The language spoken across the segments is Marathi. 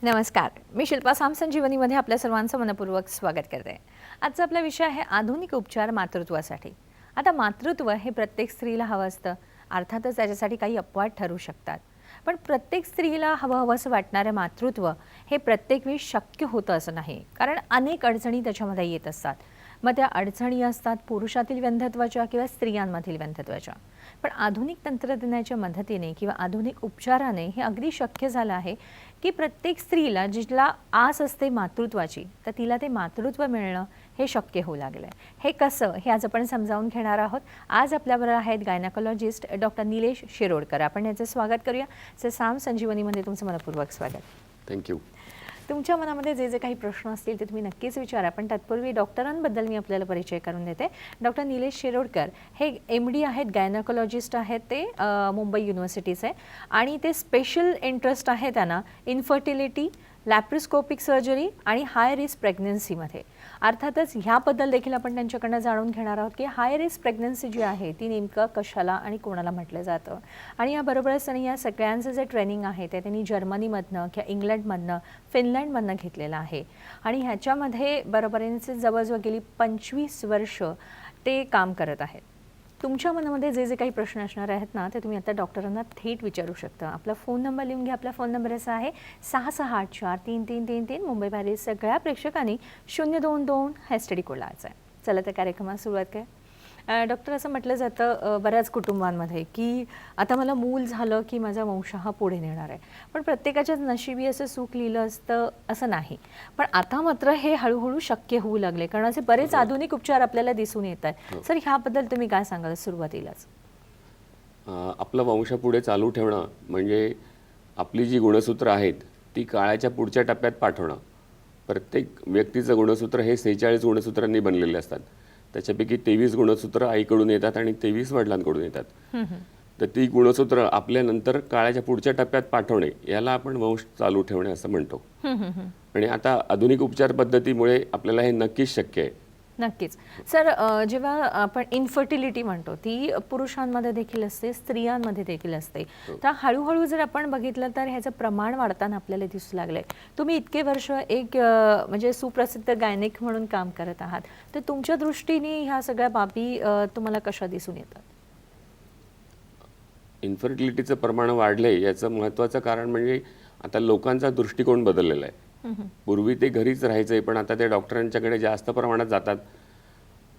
नमस्कार, मी शिल्पा संजीवनीमध्ये आपल्या सर्वांचं मनपूर्वक स्वागत करते. आजचा आपला विषय आहे आधुनिक उपचार मातृत्वासाठी. आता मातृत्व हे प्रत्येक स्त्रीला हवं असतं. अर्थातच त्याच्यासाठी काही अपवाद ठरू शकतात. पण प्रत्येक स्त्रीला हवं असं वाटणारे मातृत्व हे प्रत्येक वेळी शक्य होतं असं नाही, कारण अनेक अडचणी त्याच्यामध्ये येत असतात. मग त्या अडचणी असतात पुरुषातील व्यंधत्वाच्या किंवा स्त्रियांमधील व्यंधत्वाच्या. पण आधुनिक तंत्रज्ञानाच्या मदतीने किंवा आधुनिक उपचाराने हे अगदी शक्य झालं आहे की प्रत्येक स्त्रीला जिला आस असते मातृत्वाची, तर तिला ते मातृत्व मिळणं हे शक्य होऊ लागलं आहे. हे कसं हे आज आपण समजावून घेणार आहोत. आज आपल्याबरोबर आहेत गायनाकोलॉजिस्ट डॉक्टर निलेश शिरोडकर. आपण याचं स्वागत करूया. साम संजीवनीमध्ये तुमचं मनपूर्वक स्वागत. थँक्यू. तुमच्या मनामध्ये जे जे काही प्रश्न असतील ते तुम्ही नक्कीच विचारा. पण तत्पूर्वी डॉक्टरांबद्दल मी आपल्याला परिचय करून देते. डॉक्टर निलेश शिरोडकर हे MD आहेत, गायनाकोलॉजिस्ट आहेत. ते मुंबई युनिव्हर्सिटीचे आणि ते स्पेशल इंटरेस्ट आहे त्यांना इन्फर्टिलिटी, लॅप्रोस्कोपिक सर्जरी आणि हाय रिस्क प्रेग्नन्सीमध्ये. अर्थातच ह्याबद्दल देखील आपण त्यांच्याकडनं जाणून घेणार आहोत की हाय रिस्क प्रेग्नन्सी जी आहे ती नेमकं कशाला आणि कोणाला म्हटलं जातं. आणि याबरोबरच त्यांनी या सगळ्यांचं जे ट्रेनिंग आहे ते त्यांनी जर्मनीमधनं किंवा इंग्लंडमधनं फिनलँडमधनं घेतलेलं आहे. आणि ह्याच्यामध्ये बरोबरीने जवळजवळ गेली 25 वर्ष ते काम करत आहेत. तुमच्या मनामध्ये जे जे काही प्रश्न असणार आहेत ना ते तुम्ही आता डॉक्टरांना थेट विचारू शकता. आपला फोन नंबर लिहून घ्या. आपला फोन नंबर असा आहे 6684333333. मुंबई बाहेरील सगळ्या प्रेक्षकांनी 022 # कोड लावायचा आहे. चला तर कार्यक्रमाला सुरुवात काय. डॉक्टर, असं म्हटलं जातं बऱ्याच कुटुंबांमध्ये की आता मला मूल झालं की माझा वंश हा पुढे नेणार आहे. पण प्रत्येकाच्याच नशिबी असं सुख लिहिलं असतं असं नाही. पण आता मात्र हे हळूहळू शक्य होऊ लागले, कारण असे बरेच आधुनिक उपचार आपल्याला दिसून येत आहेत. सर, ह्याबद्दल तुम्ही काय सांगाल सुरुवातीलाच? आपलं वंश पुढे चालू ठेवणं म्हणजे आपली जी गुणसूत्र आहेत ती काळाच्या पुढच्या टप्प्यात पाठवणं. प्रत्येक व्यक्तीचं गुणसूत्र हे 46 गुणसूत्रांनी बनलेले असतात. त्याच्यापैकी 23 गुणसूत्र आईकडून येतात आणि 23 वडिलांकडून येतात. तर ती गुणसूत्र आपल्यानंतर काळाच्या पुढच्या टप्प्यात पाठवणे याला आपण वंश चालू ठेवणे असं म्हणतो. आणि आता आधुनिक उपचार पद्धतीमुळे आपल्याला हे नक्कीच शक्य आहे. नक्कीच. सर, जेव्हा आपण इन्फर्टिलिटी म्हणतो ती पुरुषांमध्ये देखील असते, स्त्रियांमध्ये देखील असते. तर हळूहळू जर आपण बघितलं तर ह्याचं प्रमाण वाढताना आपल्याला दिसू लागलंय. तुम्ही इतके वर्ष एक म्हणजे सुप्रसिद्ध गायनिक म्हणून काम करत आहात, तर तुमच्या दृष्टीने ह्या सगळ्या बाबी तुम्हाला कशा दिसून येतात? इन्फर्टिलिटीचं प्रमाण वाढलंय याचं महत्त्वाचं कारण म्हणजे आता लोकांचा दृष्टिकोन बदललेला आहे. पूर्वी ते घरीच राहायचे, पण आता ते डॉक्टरांच्याकडे जास्त प्रमाणात जातात.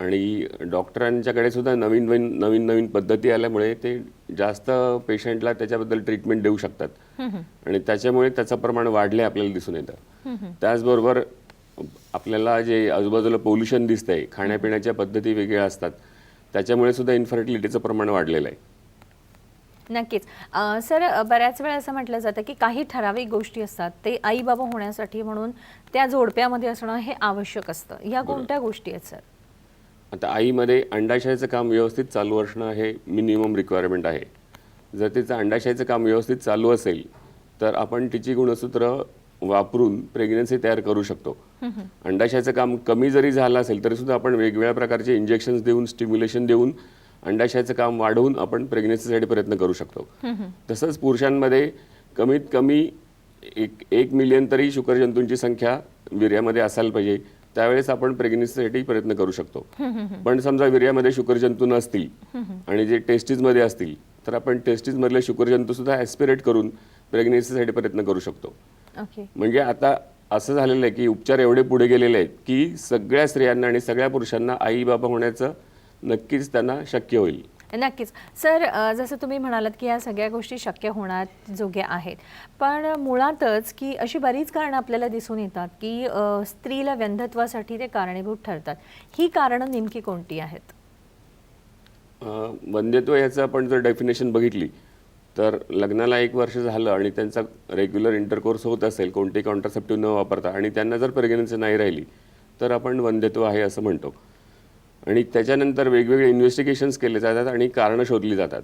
आणि डॉक्टरांच्याकडे सुद्धा नवीन नवीन पद्धती आल्यामुळे ते जास्त पेशंटला त्याच्याबद्दल ट्रीटमेंट देऊ शकतात. आणि त्याच्यामुळे त्याचं प्रमाण वाढले आपल्याला दिसून येतं. त्याचबरोबर आपल्याला जे आजूबाजूला पोल्युशन दिसतंय, खाण्यापिण्याच्या पद्धती वेगळ्या असतात, त्याच्यामुळे सुद्धा इन्फर्टिलिटीचं प्रमाण वाढलेलं आहे. नक्कीच. सर, बऱ्याच वेळा असं म्हटलं जातं की काही ठराविक गोष्टी असतात ते आई बाबा होण्यासाठी म्हणून त्या जोडप्यामध्ये असणं हे आवश्यक असतं. या कोणत्या गोष्टी आहेत सर? आता आईमध्ये अंडाशयाचं काम व्यवस्थित चालू असणं हे मिनिमम रिक्वायरमेंट आहे. जर तिचं अंडाशयाचं काम व्यवस्थित चालू असेल तर आपण तिची गुणसूत्र वापरून प्रेग्नन्सी तयार करू शकतो. अंडाशयाचं काम कमी जरी झालं असेल तरी सुद्धा आपण वेगवेगळ्या प्रकारचे इंजेक्शन्स देऊन, स्टिम्युलेशन देऊन अंडाशयाचं काम वाढवून आपण प्रेग्नन्सीसाठी प्रयत्न करू शकतो. तसंच पुरुषांमध्ये कमीत कमी 1 मिलियन तरी शुक्रजंतूंची संख्या वीर्यामध्ये असायला पाहिजे, त्यावेळेस आपण प्रेग्नन्सीसाठी प्रयत्न करू शकतो. पण समजा वीर्यामध्ये शुक्रजंतू नसतील आणि जे टेस्टीजमध्ये असतील तर आपण टेस्टीजमधले शुक्रजंतू सुद्धा ॲस्पिरेट करून प्रेग्नन्सीसाठी प्रयत्न करू शकतो. म्हणजे आता असं झालेलं आहे की उपचार एवढे पुढे गेलेले आहेत की सगळ्या स्त्रियांना आणि सगळ्या पुरुषांना आई बाबा होण्याचं नक्कीच त्यांना शक्य होईल. नक्कीच. सर, जसं तुम्ही म्हणालात की या सगळ्या गोष्टी शक्य होण्याजोग्या आहेत, पण मुळातच की अशी बरीच कारणं आपल्याला दिसून येतात की स्त्रीला व्यंधत्वासाठी ते कारणीभूत ठरतात. ही कारणं नेमकी कोणती आहेत? वंध्यत्व याचं आपण जर डेफिनेशन बघितली तर लग्नाला 1 वर्ष झालं आणि त्यांचा रेग्युलर इंटरकोर्स होत असेल कोणतेही कॉन्ट्रासेप्टिव्ह न वापरता आणि त्यांना जर प्रेग्नन्सी नाही राहिली तर आपण वंध्यत्व आहे असं म्हणतो. आणि त्याच्यानंतर वेगवेगळे इन्व्हेस्टिगेशन्स केले जातात आणि कारणं शोधली जातात.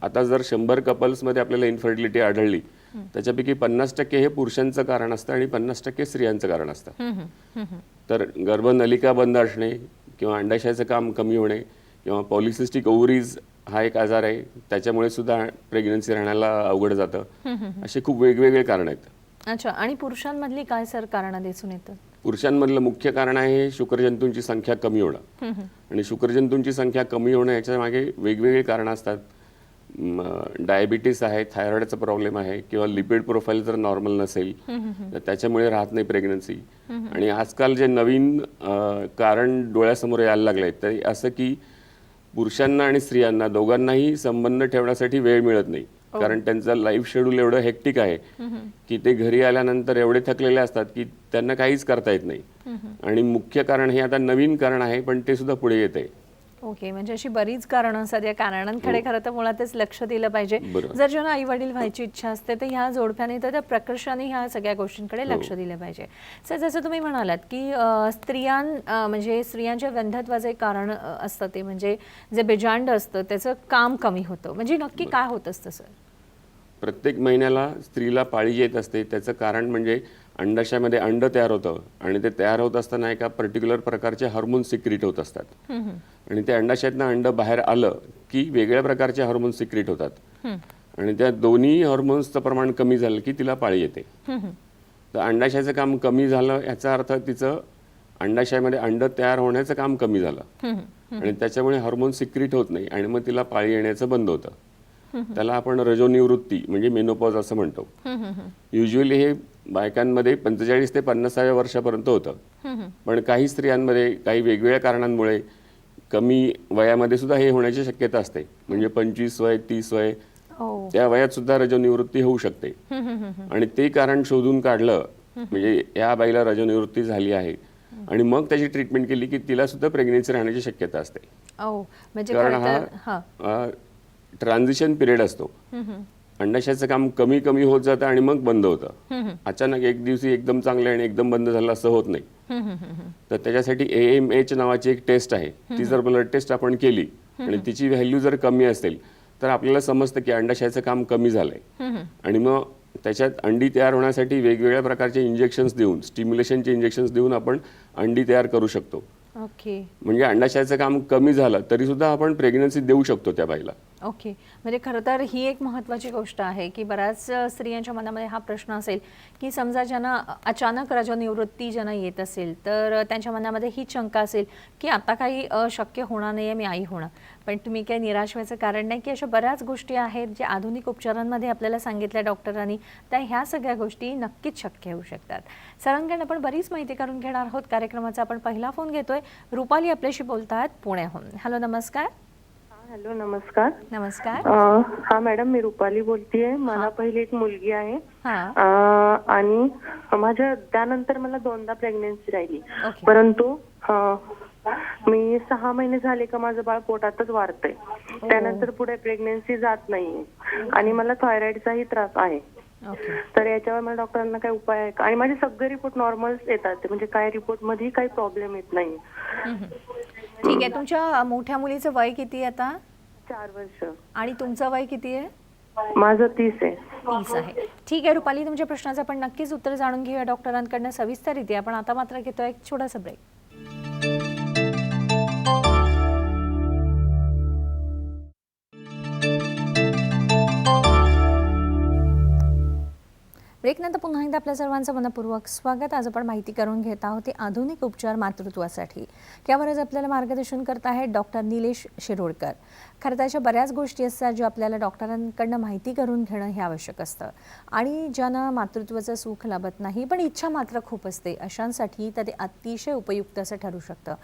आता जर 100 कपल्समध्ये आपल्याला इन्फर्टिलिटी आढळली त्याच्यापैकी 50% हे पुरुषांचं कारण असतं आणि 50% स्त्रियांचं कारण असतं. तर गर्भनलिका बंद असणे किंवा अंडाशयाचं काम कमी होणे किंवा पॉलिसिस्टिक ओव्हरीज हा एक आजार आहे, त्याच्यामुळे सुद्धा प्रेग्नन्सी राहण्याला अवघड जातं. असे खूप वेगवेगळे कारण आहेत. अच्छा, आणि पुरुषांमधली काय सर कारणं दिसून येतात? पुरुषांमधलं मुख्य कारण आहे शुक्रजंतूंची संख्या कमी होणं. आणि शुक्रजंतूंची संख्या कमी होणं याच्या मागे वेगवेगळी कारणं असतात. डायबिटीस आहे, थायरॉइडचा प्रॉब्लेम आहे, किंवा लिपिड प्रोफाईल जर नॉर्मल नसेल तर त्याच्यामुळे राहत नाही प्रेग्नन्सी. आणि आजकाल जे नवीन कारण डोळ्यासमोर यायला लागले ते असं की पुरुषांना आणि स्त्रियांना दोघांनाही संबंध ठेवण्यासाठी वेळ मिळत नाही. कारण त्यांचं लाईफ शेड्यूल एवढं हेक्टिक आहे की ते घरी आल्यानंतर एवढे थकलेले असतात की त्यांना काहीच करता येत नाही. आणि मुख्य कारण हे आता नवीन कारण आहे, पण ते सुद्धा पुढे येत आहे. ओके, म्हणजे अशी बरीच कारणं असतात. या कारणांकडे खरं तर मुळातच लक्ष दिलं पाहिजे. बरोबर. जर ज्यांना आई वडील व्हायची इच्छा असते तर ह्या जोडप्याने तर त्या प्रकर्षाने ह्या सगळ्या गोष्टींकडे लक्ष दिलं पाहिजे. सर, जसं तुम्ही म्हणालात की म्हणजे स्त्रियांच्या वंध्यत्वाचे कारण असतं ते म्हणजे जे बेजांड असतं त्याचं काम कमी होतं. म्हणजे नक्की काय होत असतं सर? प्रत्येक महिन्याला स्त्रीला पाळी येत असते. त्याचं कारण म्हणजे अंडाशयामध्ये अंड तयार होतं आणि ते तयार होत असताना एका पर्टिक्युलर प्रकारचे हार्मोन सिक्रिट होत असतात. आणि त्या अंडाशयातनं अंड बाहेर आलं की वेगळ्या प्रकारचे हार्मोन सिक्रिट होतात. आणि त्या दोन्ही हार्मोन्सचं प्रमाण कमी झालं की तिला पाळी येते. तर अंडाशयाचं काम कमी झालं याचा अर्थ तिचं अंडाशयामध्ये अंड तयार होण्याचं काम कमी झालं आणि त्याच्यामुळे हार्मोन सिक्रिट होत नाही आणि मग तिला पाळी येण्याचं बंद होतं. त्याला आपण रजोनिवृत्ती म्हणजे मेनोपॉज असं म्हणतो. युजली हे बायकांमध्ये 45 ते 50व्या वर्षापर्यंत होतं. पण काही स्त्रियांमध्ये काही वेगवेगळ्या कारणांमुळे कमी वयामध्ये सुद्धा हे होण्याची शक्यता असते. म्हणजे 25 वय 30 वय त्या वयात सुद्धा रजोनिवृत्ती होऊ शकते. आणि ते कारण शोधून काढलं म्हणजे या बाईला रजोनिवृत्ती झाली आहे आणि मग त्याची ट्रीटमेंट केली की तिला सुद्धा प्रेग्नेन्सी राहण्याची शक्यता असते. म्हणजे कारण हा ट्रान्झिशन पिरियड असतो. अंडाशयाचं काम कमी कमी होत जातं आणि मग बंद होतं. अचानक एक दिवशी एकदम चांगलं आणि एकदम बंद झालं असं होत नाही. तर त्याच्यासाठी AMH नावाची एक टेस्ट आहे. ती जर ब्लड टेस्ट आपण केली आणि तिची व्हॅल्यू जर कमी असेल तर आपल्याला समजतं की अंडाशयाचं काम कमी झालंय. आणि मग त्याच्यात अंडी तयार होण्यासाठी वेगवेगळ्या प्रकारचे इंजेक्शन्स देऊन स्टिम्युलेशनचे इंजेक्शन्स देऊन आपण अंडी तयार करू शकतो. ओके, म्हणजे अंडाशयाचं काम कमी झालं तरी सुद्धा आपण प्रेग्नन्सी देऊ शकतो त्या बाईला. ओके, म्हणजे खरं तर ही एक महत्त्वाची गोष्ट आहे की बऱ्याच स्त्रियांच्या मनामध्ये हा प्रश्न असेल की समजा ज्यांना अचानक रजोनिवृत्ती ज्यांना येत असेल तर त्यांच्या मनामध्ये ही शंका असेल की आता काही शक्य होणार नाही आहे, मी आई होणार. पण तुम्ही काही निराश व्हायचं कारण नाही की अशा बऱ्याच गोष्टी आहेत ज्या आधुनिक उपचारांमध्ये आपल्याला सांगितल्या डॉक्टरांनी, त्या ह्या सगळ्या गोष्टी नक्कीच शक्य होऊ शकतात. सरांकडून आपण बरीच माहिती करून घेणार आहोत. कार्यक्रमाचा आपण पहिला फोन घेतोय. रुपाली आपल्याशी बोलतात पुण्याहून. हॅलो, नमस्कार. हॅलो, नमस्कार. नमस्कार. हा मॅडम, मी रुपाली बोलतेय. मला पहिली एक मुलगी आहे आणि माझ्या त्यानंतर मला 2दा प्रेग्नेन्सी राहिली. परंतु मी 6 महिने झाले का माझं बाळ पोटातच वाढतंय. त्यानंतर पुढे प्रेग्नेन्सी जात नाहीये आणि मला थायरॉइडचाही त्रास आहे. तर याच्यावर मला डॉक्टरांना काय उपाय आहे का? आणि माझे सगळे रिपोर्ट नॉर्मल येतात, म्हणजे काय रिपोर्ट मध्ये काही प्रॉब्लेम येत नाही. ठीक आहे. तुमच्या मोठ्या मुलीचं वय किती आता? 4 वर्ष. आणि तुमचं वय किती आहे? माझं 30 आहे. 30 आहे. ठीक आहे रुपाली, तुमच्या प्रश्नाचं आपण नक्कीच उत्तर जाणून घेऊया डॉक्टरांकडनं सविस्तररित्या. आपण आता मात्र घेतोय एक छोटासा ब्रेक. ब्रेकनंतर पुन्हा एकदा आपल्या सर्वांचं मनपूर्वक स्वागत. आज आपण माहिती करून घेत आहोत ते आधुनिक उपचार मातृत्वासाठी. यावरच आपल्याला मार्गदर्शन करत आहेत डॉक्टर निलेश शिरोडकर. खरं तर अशा बऱ्याच गोष्टी असतात ज्या आपल्याला डॉक्टरांकडनं माहिती करून घेणं हे आवश्यक असतं. आणि ज्यांना मातृत्वाचं सुख लाभत नाही पण इच्छा मात्र खूप असते, अशांसाठी तर ते अतिशय उपयुक्त असं ठरू शकतं.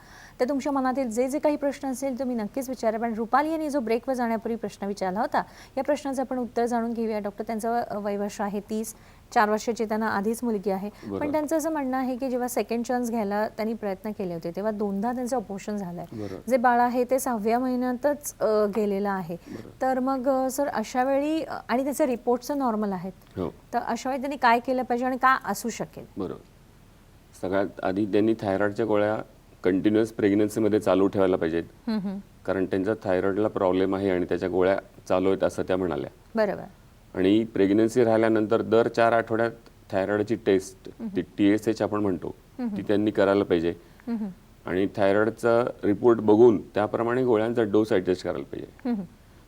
तर तुमच्या मनातील जे जे काही प्रश्न असेल तुम्ही नक्कीच विचारा. पण रुपाली यांनी जो ब्रेकवर जाण्यापूर्वी प्रश्न विचारला होता, या प्रश्नाचं आपण उत्तर जाणून घेऊया. डॉक्टर, त्यांचं वयवर्ष आहे 30, 4 वर्षाची त्यांना आधीच मुलगी आहे. पण त्यांचं असं म्हणणं आहे की जेव्हा सेकंड चान्स घ्यायला त्यांनी प्रयत्न केले होते तेव्हा 2दा त्यांचं ऑपरेशन झालंय. जे बाळ आहे ते 6व्या महिन्यातच गेलेलं आहे. तर मग सर अशा वेळी, आणि त्याचे रिपोर्ट्स नॉर्मल आहेत, तर अशा वेळी त्यांनी काय केलं पाहिजे आणि काय असू शकेल? बरोबर. सगळ्यात आधी त्यांनी थायरॉइडच्या गोळ्या कंटिन्युअस प्रेग्नन्सीमध्ये चालू ठेवायला पाहिजेत. कारण त्यांचा थायरॉइडला प्रॉब्लेम आहे आणि त्याच्या गोळ्या चालू आहेत असं त्या म्हणाल्या. बरोबर. आणि प्रेग्नन्सी राहिल्यानंतर दर 4 आठवड्यात थायरॉइडची टेस्ट, ती TSH आपण म्हणतो, ती त्यांनी करायला पाहिजे. आणि थायरॉइडचा रिपोर्ट बघून त्याप्रमाणे गोळ्यांचा डोस ॲडजस्ट करायला पाहिजे.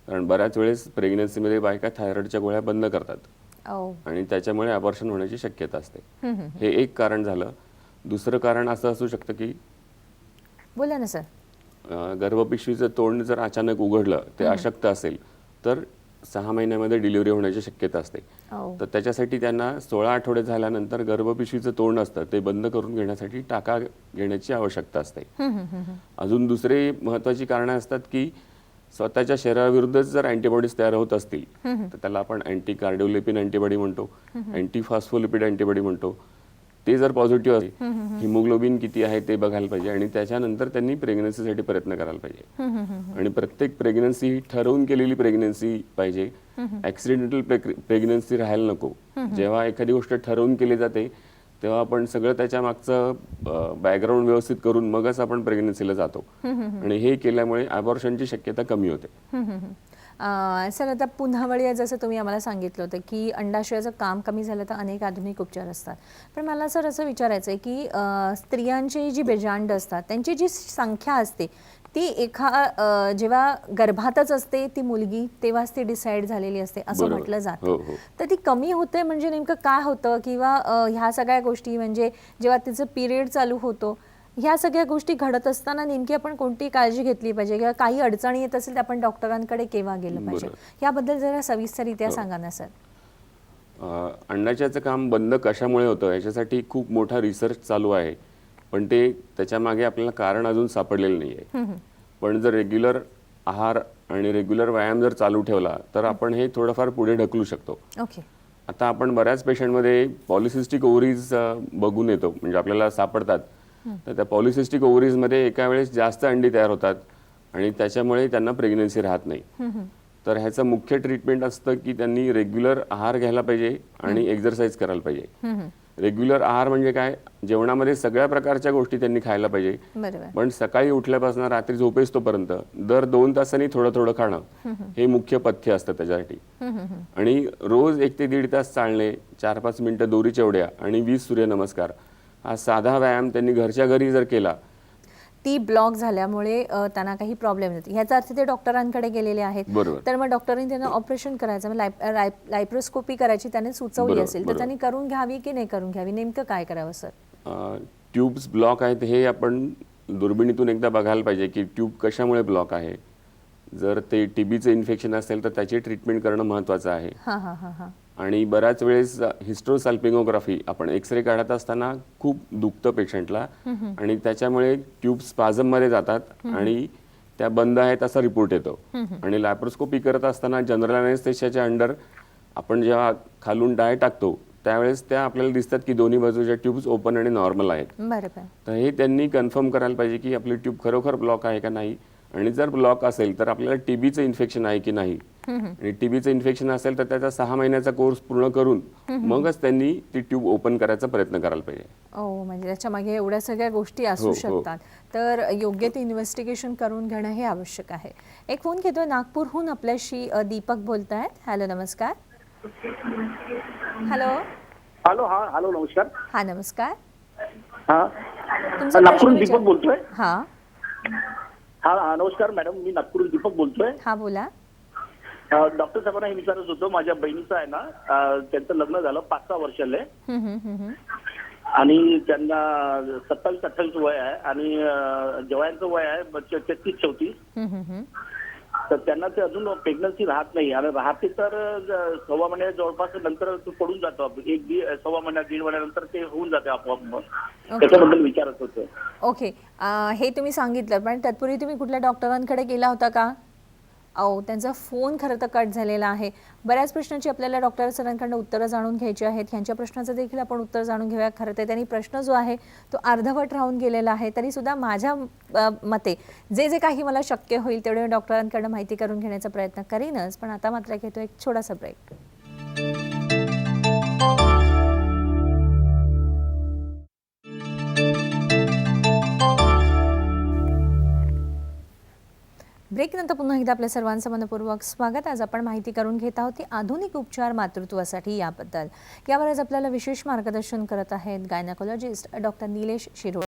कारण बऱ्याच वेळेस प्रेग्नन्सीमध्ये बायका थायरॉइडच्या गोळ्या बंद करतात. ओ. आणि त्याच्यामुळे अबॉर्शन होण्याची शक्यता असते. हे एक कारण झालं. दुसरं कारण असं असू शकतं की बोला ना सर. गर्भपिशवीचं तोंड जर अचानक उघडलं, ते अशक्त असेल, तर 6 महिन्यामध्ये डिलिव्हरी होण्याची शक्यता असते. तर त्याच्यासाठी त्यांना 16 आठवडे झाल्यानंतर गर्भपिशवीचं तोंड असतं ते बंद करून घेण्यासाठी टाका घेण्याची आवश्यकता असते. अजून दुसरे महत्त्वाची कारणं असतात की स्वतःच्या शरीराविरुद्धच जर अँटीबॉडीज तयार होत असतील, तर त्याला आपण अँटी कार्डिओलिपिन अँटीबॉडी म्हणतो, अँटी फॉस्फोलिपिड अँटीबॉडी म्हणतो. ते जर पॉझिटिव्ह असेल, हिमोग्लोबिन किती आहे ते बघायला पाहिजे आणि त्याच्यानंतर त्यांनी प्रेग्नन्सीसाठी प्रयत्न करायला पाहिजे. आणि प्रत्येक प्रेग्नन्सी ही ठरवून केलेली प्रेग्नन्सी पाहिजे. ऍक्सिडेंटल प्रेग्नन्सी राहायला नको. जेव्हा एखादी गोष्ट ठरवून केली जाते तेव्हा आपण सगळं त्याच्या मागचं बॅकग्राऊंड व्यवस्थित करून मगच आपण प्रेग्नन्सीला जातो आणि हे केल्यामुळे अबॉर्शनची शक्यता कमी होते. सर आता पुन्हा वळी जसं तुम्ही आम्हाला सांगितलं होतं की अंडाशयाचं काम कमी झालं तर अनेक आधुनिक उपचार असतात. पण मला सर असं विचारायचं आहे की स्त्रियांची जी बेजांड असतात त्यांची जी संख्या असते ती जेव्हा गर्भातच असते ती मुलगी तेव्हाच ती डिसाईड झालेली असते असं म्हटलं जातं. तर ती कमी होते म्हणजे नेमकं काय होतं किंवा ह्या सगळ्या गोष्टी म्हणजे जेव्हा तिचं पिरियड चालू होतो ह्या सगळ्या गोष्टी घडत असताना नेमकी आपण कोणती काळजी घेतली पाहिजे किंवा काही अडचणी येत असेल तर आपण डॉक्टरांकडे केव्हा गेलं पाहिजे याबद्दल जरा सविस्तररित्या सांगा ना सर. अंडाशयाचं काम बंद कशामुळे होतं याच्यासाठी खूप मोठा रिसर्च चालू आहे, पण त्याच्या मागे आपल्याला कारण अजून सापडलेलं नाही आहे. पण जर रेग्युलर आहार आणि रेग्युलर व्यायाम जर चालू ठेवला तर आपण हे थोडंफार पुढे ढकलू शकतो. आता आपण बऱ्याच पेशंटमध्ये पॉलिसिस्टिक ओव्हरीज बघून येतो, म्हणजे आपल्याला सापडतात. तर त्या पॉलिसिस्टिक ओव्हरीजमध्ये एका वेळेस जास्त अंडी तयार होतात आणि त्याच्यामुळे त्यांना प्रेग्नन्सी राहत नाही. तर ह्याचं मुख्य ट्रीटमेंट असतं की त्यांनी रेग्युलर आहार घ्यायला पाहिजे आणि एक्सरसाइज करायला पाहिजे. रेग्युलर आहार म्हणजे काय, जेवणामध्ये सगळ्या प्रकारच्या गोष्टी त्यांनी खायला पाहिजे, पण सकाळी उठल्यापासून रात्री झोपेस्तोपर्यंत दर 2 तासांनी थोडं थोडं खाणं हे मुख्य पथ्य असतं त्याच्यासाठी. आणि रोज 1 ते 1.5 तास चालणे, 4-5 मिनिटं दोरीच्या उड्या आणि 20 सूर्यनमस्कार हा साधा व्यायाम त्यांनी घरच्या घरी जर केला. ती ब्लॉक झाल्यामुळे त्यांना काही प्रॉब्लेम येतो ह्याचा अर्थ ते डॉक्टरांकडे गेलेले आहेत, तर मग डॉक्टरांनी त्यांना ऑपरेशन करायचं लायप्रोस्कोपी करायची त्याने सुचवली असेल तर त्यांनी करून घ्यावी की नाही करून घ्यावी, नेमकं काय करावं सर? ट्यूब्स ब्लॉक आहेत हे आपण दुर्बिणीतून एकदा बघायला पाहिजे की ट्यूब कशामुळे ब्लॉक आहे. जर ते टीबीचं इन्फेक्शन असेल तर त्याची ट्रीटमेंट करणं महत्त्वाचं आहे. आणि बऱ्याच वेळेस हिस्ट्रोसल्पिंगोग्राफी आपण एक्सरे काढत असताना खूप दुखतं पेशंटला आणि त्याच्यामुळे ट्यूब स्पाझममध्ये जातात आणि त्या बंद आहेत असा रिपोर्ट येतो. आणि लॅप्रोस्कोपी करत असताना जनरल अनेस्थेशियाच्या अंडर आपण जेव्हा खालून डाय टाकतो त्यावेळेस त्या आपल्याला दिसतात की दोन्ही बाजूच्या ट्यूब्स ओपन आणि नॉर्मल आहेत. तर हे त्यांनी कन्फर्म करायला पाहिजे की आपली ट्यूब खरोखर ब्लॉक आहे का नाही, आणि जर ब्लॉक असेल तर आपल्याला टीबीचं इन्फेक्शन आहे की नाही. आणि टीबीचं इन्फेक्शन असेल तर त्याचा 6 महिन्याचा कोर्स पूर्ण करून मगच त्यांनी ती ट्यूब ओपन करायचा प्रयत्न करायला पाहिजे. म्हणजे त्याच्या मागे एवढ्या सगळ्या गोष्टी असू शकतात, तर योग्य ते इन्व्हेस्टिगेशन करून घेणं हे आवश्यक आहे. एक फोन घेतोय नागपूरहून, आपल्याशी दीपक बोलतायत. हॅलो नमस्कार. Hello hello. हॅलो नमस्कार. हा नमस्कार. नागपूरहून दीपक बोलतोय. हा नमस्कार मॅडम, मी नागपूरहून दीपक बोलतोय. हा बोला. डॉक्टर साहेबांना हे विचारत होतो, माझ्या बहिणीचं आहे ना, त्यांचं लग्न झालं 5-6 वर्षाले आणि त्यांना 27-28 वय आहे आणि जवायांचं वय आहे 33-34. तर त्यांना ते अजून प्रेग्नन्सी राहत नाही आणि राहते तर 1.25 महिन्या जवळपास नंतर तो पडून जातो. 1-1.25 महिन्या 1.5 महिन्यानंतर ते होऊन जाते आपोआप. त्याच्याबद्दल विचारत होतो. ओके, हे तुम्ही सांगितलं, पण तत्पूर्वी तुम्ही कुठल्या डॉक्टरांकडे गेला होता का? त्यांचा फोन खरं तर कट झालेला आहे. बऱ्याच प्रश्नांची आपल्याला डॉक्टर सरांकडून उत्तरं जाणून घ्यायची आहेत. ह्यांच्या प्रश्नाचं देखील आपण उत्तर जाणून घेऊया. खरं तर त्यांनी प्रश्न जो आहे तो अर्धवट राहून गेलेला आहे, तरी सुद्धा माझ्या मते जे काही मला शक्य होईल तेवढे डॉक्टरांकडून माहिती करून घेण्याचा प्रयत्न करीनच. पण आता मात्र घेतो एक छोटासा ब्रेक. ब्रेकनंतर पुन्हा एकदा आपल्या सर्वांचं मनपूर्वक स्वागत. आज आपण माहिती करून घेत आहोत आधुनिक उपचार मातृत्वासाठी याबद्दल. यावर आज आपल्याला विशेष मार्गदर्शन करत आहेत गायनाकोलॉजिस्ट डॉक्टर निलेश शिरोडकर.